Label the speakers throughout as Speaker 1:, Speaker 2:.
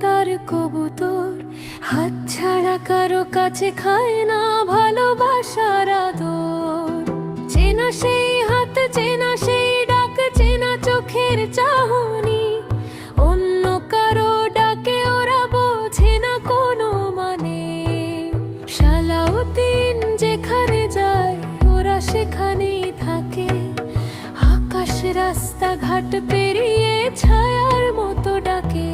Speaker 1: তার কবুতর, হাত ছাড়া কারো কাছে খায় না ভালোবাসার আদর। চেনা সেই হাত, চেনা সেই ডাক, চেনা চোখের চাহনি, অন্য কারো ডাকে ওরা বোঝে না কোনো মানে। সালাউদ্দিন যেখানে যায় ওরা সেখানেই থাকে, আকাশ রাস্তাঘাট পেরিয়ে ছায়ার মতো ডাকে।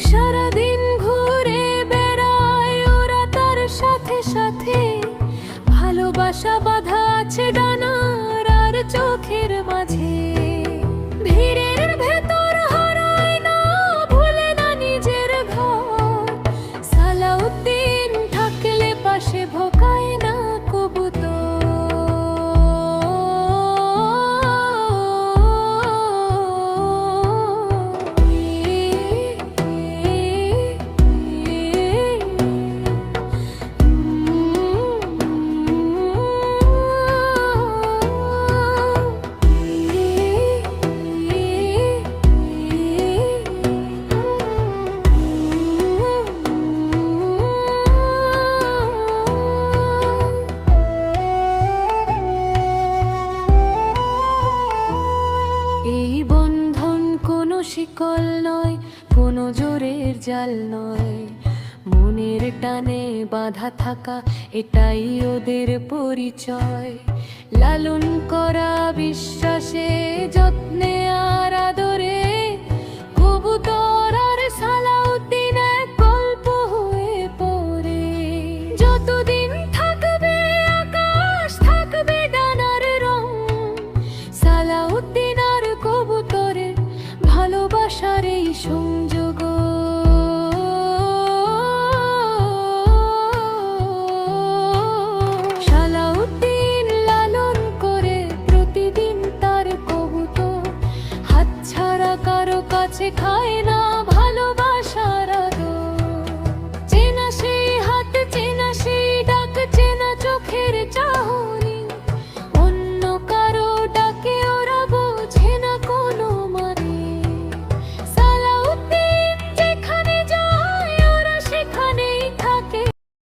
Speaker 1: সারাদিন ঘুরে বেড়ায় ওরা তার সাথে সাথে, ভালোবাসা বাঁধা আছে ডানার আর চোখের মাঝে। ভিড়ের ভেতর হারায় না, ভুলে না নিজের ঘর, সালাউদ্দিন থাকলে পাশে ভোকায় না কবুতর। এই বন্ধন কোনো শিকল নয়, কোনো জোরের জাল নয়, মনের টানে বাঁধা থাকা এটাই ওদের পরিচয়। লালন করা বিশ্বাসে, যত্নে আর আদরে, কবুতর আর সালাউদ্দিন এক গল্প হয়ে পড়ে। যতদিন থাকবে আকাশ, থাকবে ডানার রং, সালাউদ্দিন আর কবুতরের ভালোবাসার এই সংযোগ। সালাউদ্দিন লালন করে প্রতিদিন তার কবুতর, হাত ছাড়া কারো কাছে খায় না ভালোবাসা।